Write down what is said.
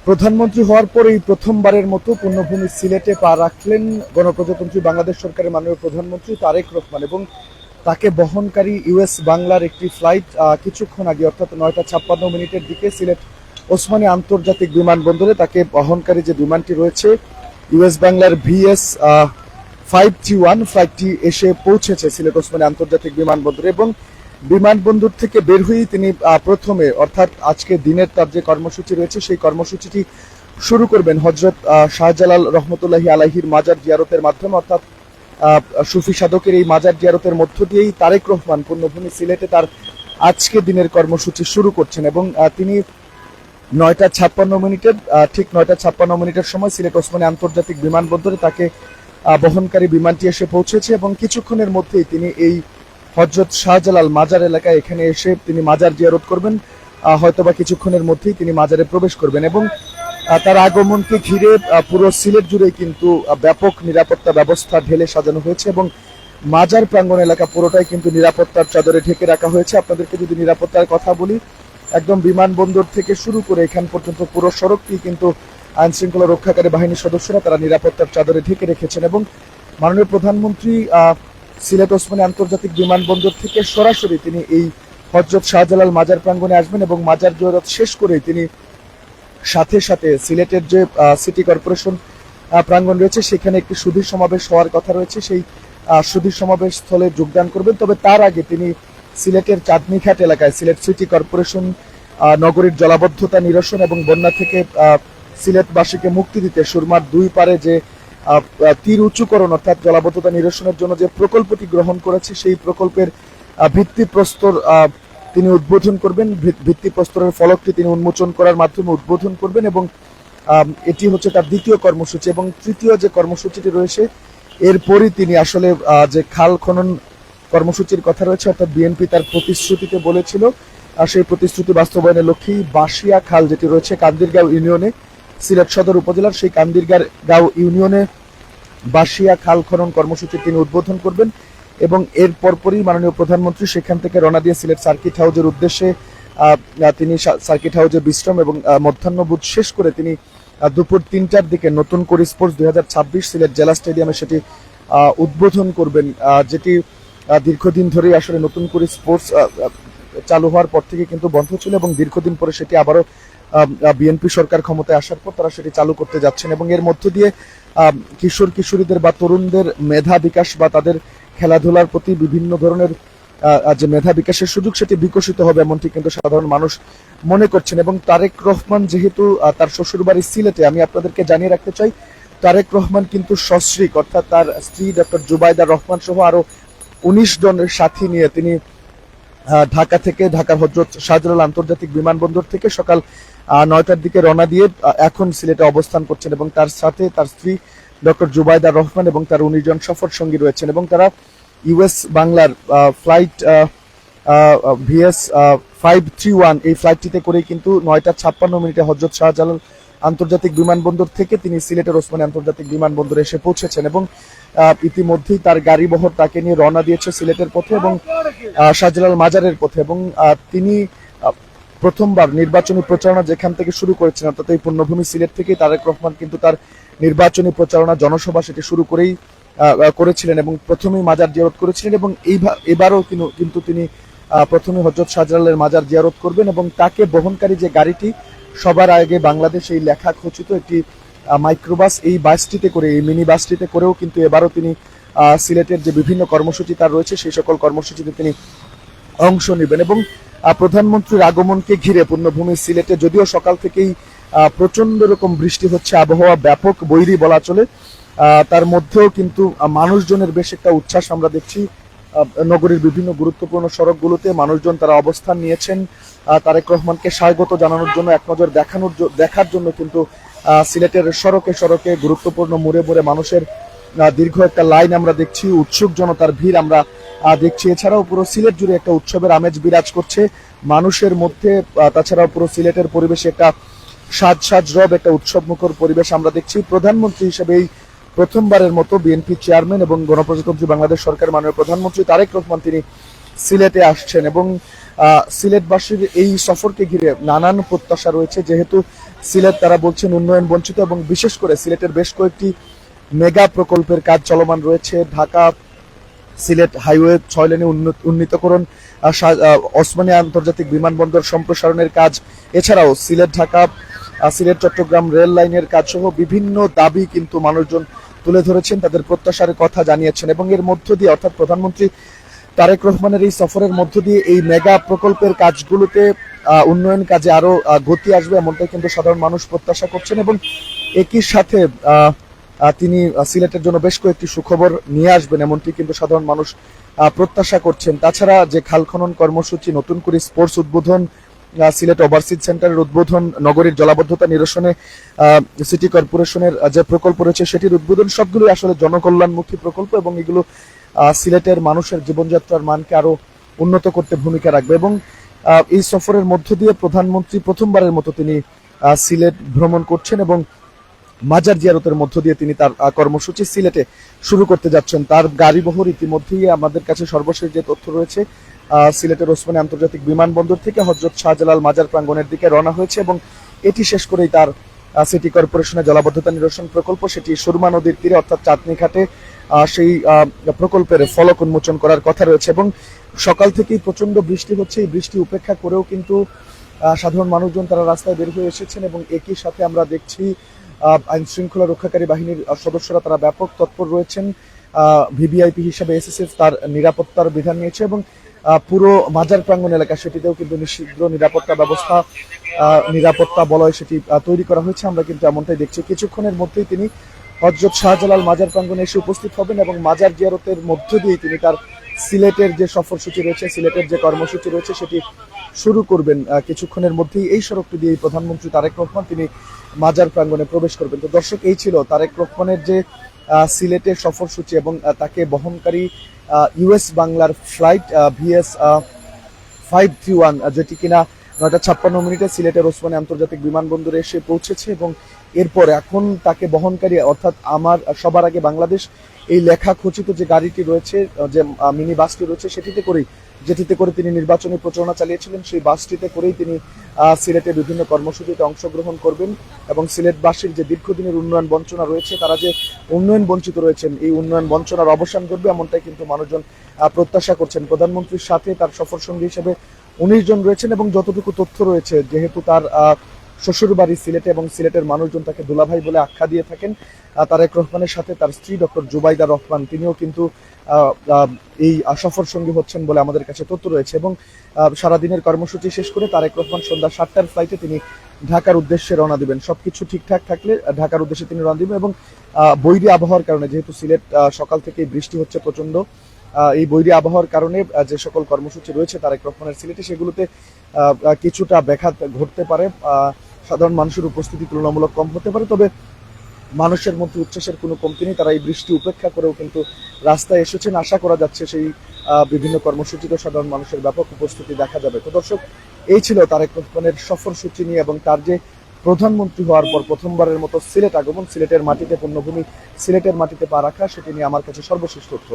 প্রধানমন্ত্রী হওয়ার পর এই প্রথমবারের মতো পূর্ণভূমি সিলেটে পা রাখলেন গণপ্রজাতন্ত্রী বাংলাদেশ সরকারের মাননীয় প্রধানমন্ত্রী তারেক রহমান এবং তাকে বহনকারী ইউএস বাংলার একটি ফ্লাইট কিছুক্ষণ আগে অর্থাৎ 9:56 দিকে সিলেট ওসমানী আন্তর্জাতিক বিমানবন্দরে তাকে বহনকারী যে বিমানটি রয়েছে ইউএস বাংলার VS-531 ফ্লাইটটি এসে পৌঁছেছে সিলেট ওসমানী আন্তর্জাতিক বিমানবন্দরে এবং বিমানবন্দর থেকে বের হয়েই তিনি প্রথমে অর্থাৎ আজকে দিনের তার যে কর্মসূচি রয়েছে সেই কর্মসূচিটি শুরু করবেন হজরত শাহজালাল রহমতুল্লাহি আলাইহির মাজার জিয়ারতের মাধ্যমে অর্থাৎ সুফি সাধকের এই মাজার জিয়ারতের মধ্য দিয়েই তারেক রহমান পূর্ণভূমি সিলেটে তার আজকে দিনের কর্মসূচি শুরু করছেন এবং তিনি 9:56 ঠিক 9:56 সময় সিলেট ওসমানী আন্তর্জাতিক বিমানবন্দরে তাকে বহনকারী বিমানটি এসে পৌঁছেছে এবং কিছুক্ষণের মধ্যেই তিনি এই হজরত শাহজালাল মাজার এলাকায় এখানে এসে তিনি মাজার জিয়ারত করবেন, হয়তোবা কিছুক্ষণের মধ্যেই তিনি মাজারে প্রবেশ করবেন এবং তার আগমনকে ঘিরে পুরো সিলেট জুড়ে কিন্তু ব্যাপক নিরাপত্তা ব্যবস্থা ঢেলে সাজানো হয়েছে এবং মাজার প্রাঙ্গণ এলাকা পুরোটাই কিন্তু নিরাপত্তার চাদরে ঢেকে রাখা হয়েছে। আপনাদেরকে যদি নিরাপত্তার কথা বলি, একদম বিমানবন্দর থেকে শুরু করে এখান পর্যন্ত পুরো সড়কটি কিন্তু আইন শৃঙ্খলা রক্ষাকারী বাহিনীর সদস্যরা তারা নিরাপত্তার চাদরে ঢেকে রেখেছেন এবং মাননীয় প্রধানমন্ত্রী সিলেট ওসমানী আন্তর্জাতিক বিমানবন্দর থেকে সরাসরি তিনি এই হজরত শাহজালাল মাজার প্রাঙ্গণে আসবেন এবং মাজার জিয়ারত শেষ করে তিনি সাথে সাথে সিলেটের যে সিটি কর্পোরেশন প্রাঙ্গণ রয়েছে সেখানে একটি সুধীর সমাবেশ হওয়ার কথা রয়েছে, সেই সুধীর সমাবেশ স্থলে যোগদান করবেন। তবে তার আগে তিনি সিলেটের চাঁদনীঘাট এলাকায় সিলেট সিটি কর্পোরেশন নগরীর জলাবদ্ধতা নিরসন এবং বন্যা থেকে সিলেটবাসীকে মুক্তি দিতে সুরমার দুই পারে যে তীর উঁচুকরণ অর্থাৎ জলাবদ্ধতা নিরসনের জন্য যে প্রকল্পটি গ্রহণ করেছে সেই প্রকল্পের ভিত্তিপ্রস্তর তিনি উদ্বোধন করবেন, ভিত্তিপ্রস্তরের ফলকটি তিনি উন্মোচন করার মাধ্যমে উদ্বোধন করবেন এবং এটি হচ্ছে তার দ্বিতীয় কর্মসূচি এবং তৃতীয় যে কর্মসূচিটি রয়েছে এরপরই তিনি আসলে যে খাল খনন কর্মসূচির কথা রয়েছে অর্থাৎ বিএনপি তার প্রতিশ্রুতিতে বলেছিল সেই প্রতিশ্রুতি বাস্তবায়নের লক্ষ্যেই বাসিয়া খাল যেটি রয়েছে কান্দিরগাঁও ইউনিয়নে সিলেট সদর উপজেলার সেই কান্দিরগাঁও ইউনিয়নে বাসিয়া খাল খনন কর্মসূচি তিনি উদ্বোধন করবেন এবং এর পরপরই মাননীয় প্রধানমন্ত্রী সেখান থেকে রওনা দিয়ে সিলেট সার্কিট হাউজের উদ্দেশ্যে তিনি সার্কিট হাউজে বিশ্রাম এবং মধ্যাহ্নভোজ শেষ করে তিনি দুপুর 3টার দিকে নতুন করে স্পোর্টস 2026 সিলেট জেলা স্টেডিয়ামে সেটি উদ্বোধন করবেন, যেটি দীর্ঘদিন ধরেই আসলে নতুন করে স্পোর্টস চালু হওয়ার পর থেকে কিন্তু বন্ধ ছিল এবং দীর্ঘদিন পরে সেটি আবারও বিএনপি সরকার ক্ষমতায় আসার পর তারা সেটি চালু করতে যাচ্ছেন এবং এর মধ্য দিয়ে কিশোর কিশোরীদের বা তরুণদের মেধা বিকাশ বা তাদের খেলাধুলার প্রতি বিভিন্ন ধরনের যে মেধা বিকাশের সুযোগ সেটি বিকশিত হবে এমনটি কিন্তু সাধারণ মানুষ মনে করছেন এবং তারেক রহমান যেহেতু তার শ্বশুরবাড়ি সিলেটে, আমি আপনাদেরকে জানিয়ে রাখতে চাই তারেক রহমান কিন্তু সস্ত্রীক অর্থাৎ তার স্ত্রী ডক্টর জুবাইদা রহমান সহ আরো 19 জনের সাথী নিয়ে তিনি ঢাকা থেকে ঢাকার হজরত শাহজালাল আন্তর্জাতিক বিমানবন্দর থেকে সকাল 9টার দিকে রওনা দিয়ে এখন সিলেটে অবস্থান করছেন এবং তার সাথে তার স্ত্রী ডক্টর জুবাইদা রহমান এবং তার 19 জন সফর সঙ্গী রয়েছেন এবং তারা ইউএস বাংলার ফ্লাইট VS-531 এই ফ্লাইটটিতে করে কিন্তু 9:56 হজরত শাহজালাল আন্তর্জাতিক বিমানবন্দর থেকে তিনি সিলেটের ওসমানী আন্তর্জাতিক বিমানবন্দরে এসে পৌঁছেছেন এবং ইতিমধ্যেই তার গাড়ি বহর তাকে নিয়ে রওনা দিয়েছে সিলেটের পথে এবং শাহজালাল মাজারের পথে এবং তিনি প্রথমবার নির্বাচনী প্রচারণা যেখান থেকে শুরু করেছেন অর্থাৎ এই পূর্ণভূমি সিলেট থেকে তারেক রহমান কিন্তু তার নির্বাচনী প্রচারণা জনসভা সেটি শুরু করেছিলেন এবং প্রথমেই মাজার জিয়ারত করেছিলেন এবং এবারও কিন্তু তিনি প্রথমে হজরত শাহজালালের মাজার জিয়ারত করবেন এবং তাকে বহনকারী যে গাড়িটি সবার আগে বাংলাদেশ এই লেখা খচিত একটি মাইক্রোবাস, এই বাসটিতে করে এই মিনি বাসটিতে করেও কিন্তু এবারও তিনি সিলেটের যে বিভিন্ন কর্মসূচি তার রয়েছে সেই সকল কর্মসূচিতে তিনি অংশ নেবেন এবং প্রধানমন্ত্রীর আগমনকে ঘিরে পূর্ণভূমি সিলেটে যদিও সকাল থেকেই প্রচন্ড রকম বৃষ্টি হচ্ছে, আবহাওয়া ব্যাপক বৈরী বলা চলে, তার মধ্যেও কিন্তু মানুষজনের বেশ একটা উচ্ছ্বাস আমরা দেখছি। নগরীর বিভিন্ন গুরুত্বপূর্ণ সড়কগুলোতে মানুষজন তারা অবস্থান নিয়েছেন তারেক রহমানকে স্বাগত জানানোর জন্য, এক নজর দেখার জন্য কিন্তু সিলেটের সড়কে সড়কে গুরুত্বপূর্ণ মোড়ে মোড়ে মানুষের দীর্ঘ একটা লাইন আমরা দেখছি, উৎসুক জনতার ভিড় আমরা দেখছি। এছাড়াও পুরো সিলেট জুড়ে একটা উৎসবের আমেজ বিরাজ করছে মানুষের মধ্যে, তাছাড়াও পুরো সিলেটের পরিবেশে একটা সাজ রব একটা উৎসব মুখর পরিবেশ আমরা দেখছি। প্রধানমন্ত্রী হিসেবে এই প্রথমবারের মতো বিএনপি চেয়ারম্যান এবং গণপ্রজাতন্ত্রী বাংলাদেশ সরকার মাননীয় প্রধানমন্ত্রী তারেক রহমান তিনি সিলেটে আসছেন এবং সিলেটবাসীর এই সফরকে ঘিরে নানান প্রত্যাশা রয়েছে, যেহেতু সিলেট তারা বলছেন উন্নয়ন বঞ্চিত, এবং বিশেষ করে সিলেটের বেশ কয়েকটি মেগা প্রকল্পের কাজ চলমান রয়েছে। ঢাকা সিলেট হাইওয়ে 6 লেনে উন্নীতকরণ, ওসমানী আন্তর্জাতিক বিমানবন্দর সম্প্রসারণের কাজ, এছাড়াও সিলেট ঢাকা সিলেট চট্টগ্রাম রেল লাইনের কাজ সহ বিভিন্ন দাবি কিন্তু মানুষজন তুলে ধরেছেন, তাদের প্রত্যাশার কথা জানিয়েছেন। এবং এর মধ্য দিয়ে, অর্থাৎ প্রধানমন্ত্রী তারেক রহমানের এই সফরের মধ্য দিয়ে এই মেগা প্রকল্পের কাজগুলোতে উন্নয়ন কাজে আরো গতি আসবে, এমনটাই কিন্তু সাধারণ মানুষ প্রত্যাশা করছেন। এবং একই সাথে তিনি সিলেটের জন্য বেশ কয়েকটি সুখবর নিয়ে আসবেন, এমনটি কিন্তু সাধারণ মানুষ প্রত্যাশা করছেন। তাছাড়া যে খাল খনন কর্মসূচি, নতুন করে স্পোর্টস উদ্বোধন, সিলেট ওভারসিজ সেন্টারের উদ্বোধন, নগরীর জলাবদ্ধতা নিরসনে সিটি কর্পোরেশনের যে প্রকল্প রয়েছে সেটির উদ্বোধন, সবগুলোই আসলে জনকল্যাণমুখী প্রকল্প, এবং এগুলো সিলেটের মানুষের জীবনযাত্রার মানকে আরো উন্নত করতে ভূমিকা রাখবে। এবং এই সফরের মধ্য দিয়ে প্রধানমন্ত্রী প্রথমবারের মতো তিনি সিলেট ভ্রমণ করছেন, এবং মাজার জিয়ারতের মধ্য দিয়ে তিনি তার কর্মসূচি সিলেটে শুরু করতে যাচ্ছেন। তার গাড়িবহর ইতিমধ্যেই আমাদের কাছে সর্বশেষ যে তথ্য রয়েছে, সিলেটের ওসমানী আন্তর্জাতিক বিমানবন্দর থেকে হযরত শাহজালাল মাজার প্রাঙ্গণের দিকে রওনা হয়েছে, এবং এটি শেষ করেই তার সিটি কর্পোরেশনের জলাবদ্ধতা নিরসন প্রকল্প, সেটি সুরমা নদীর তীরে অর্থাৎ চাঁদনী ঘাটে সেই প্রকল্পের ফলক উন্মোচন করার কথা রয়েছে। এবং সকাল থেকেই প্রচন্ড বৃষ্টি হচ্ছে, এই বৃষ্টি উপেক্ষা করেও কিন্তু সাধারণ মানুষজন তারা রাস্তায় বের হয়ে এসেছেন, এবং একই সাথে আমরা দেখছি আইন শৃঙ্খলা রক্ষাকারী বাহিনীর সদস্যরা তারা ব্যাপক তৎপর রয়েছেন। ভিভিআইপি হিসেবে এসএসএফ তার নিরাপত্তার বিধান নিয়েছে, এবং পুরো মাজার প্রাঙ্গণ এলাকা সেটিতেও কিন্তু নিষিদ্ধ নিরাপত্তা বলয় সেটি তৈরি করা হয়েছে। আমরা কিন্তু এমনটাই দেখছি, কিছুক্ষণের মধ্যেই তিনি হযরত শাহজালাল মাজার প্রাঙ্গণে এসে উপস্থিত হবেন, এবং মাজার জিয়ারতের মধ্য দিয়ে তিনি তার সিলেটের যে সফরসূচি রয়েছে, সিলেটের যে কর্মসূচি রয়েছে সেটি শুরু করবেন। কিছুক্ষণের মধ্যেই এই সড়কটি দিয়ে প্রধানমন্ত্রী তারেক রহমান তিনি মাজার প্রাঙ্গণে প্রবেশ করবেন। তো দর্শক, এই ছিল তারেক রহমানের যে সিলেটের সফরসূচি, এবং তাকে বহনকারী ইউএস বাংলার ফ্লাইট VS 531, যেটি কিনা 9:56 সিলেটের ওসমানী আন্তর্জাতিক বিমানবন্দরে এসে পৌঁছেছে। এবং এরপর এখন তাকে বহনকারী, অর্থাৎ আমার সবার আগে বাংলাদেশ, এই লেখা খচিত যে গাড়িটি রয়েছে, যে মিনি বাসটি রয়েছে, যেটিতে করে তিনি নির্বাচনী প্রচারণা চালিয়েছিলেন, সেই বাসটিতে করেই তিনি সিলেটে বিভিন্ন কর্মসূচিতে অংশগ্রহণ করবেন। এবং সিলেটবাসীর যে দীর্ঘদিনের উন্নয়ন বঞ্চনা রয়েছে, তারা যে উন্নয়ন বঞ্চিত রয়েছেন, এই উন্নয়ন বঞ্চনার অবসান ঘটবে, এমনটাই কিন্তু মানুষজন প্রত্যাশা করছেন। প্রধানমন্ত্রীর সাথে তার সফর সঙ্গী হিসেবে 19 জন রয়েছেন, এবং যতটুকু তথ্য রয়েছে, যেহেতু তার শ্বশুর বাড়ি সিলেটে, এবং সিলেটের মানুষজন তাকে দুলাভাই বলে আখ্যা দিয়ে থাকেন, তারেক রহমানের সাথে তার স্ত্রী ডক্টর জুবাইদা রহমান তিনিও কিন্তু এই সফর সঙ্গী হচ্ছেন বলে আমাদের কাছে তথ্য রয়েছে। এবং সারাদিনের কর্মসূচি শেষ করে তারেক রহমান সন্ধ্যা 7টার ফ্লাইটে তিনি ঢাকার উদ্দেশ্যে রওনা দিবেন। সবকিছু ঠিকঠাক থাকলে ঢাকার উদ্দেশ্যে তিনি রওনা দিবেন। এবং বৈরী আবহাওয়ার কারণে, যেহেতু সিলেট সকাল থেকেই বৃষ্টি হচ্ছে প্রচন্ড, এই বৈরী আবহাওয়ার কারণে যে সকল কর্মসূচি রয়েছে তারেক রহমানের সিলেটে, সেগুলোতে কিছুটা ব্যাঘাত ঘটতে পারে, সাধারণ মানুষের উপস্থিতি তুলনামূলক কম হতে পারে। তবে মানুষের মধ্যে উচ্ছ্বাসের কোনো কমতি নেই, তারা এই বৃষ্টি উপেক্ষা করেও কিন্তু রাস্তায় এসেছেন। আশা করা যাচ্ছে সেই বিভিন্ন কর্মসূচিতে সাধারণ মানুষের ব্যাপক উপস্থিতি দেখা যাবে। তো দর্শক, এই ছিল তারেক রহমানের সফরসূচি নিয়ে, এবং তার যে প্রধানমন্ত্রী হওয়ার পর প্রথমবারের মতো সিলেট আগমন, সিলেটের মাটিতে পূর্ণভূমি, সিলেটের মাটিতে পা রাখা, সেটি নিয়ে আমার কাছে সর্বশেষ তথ্য।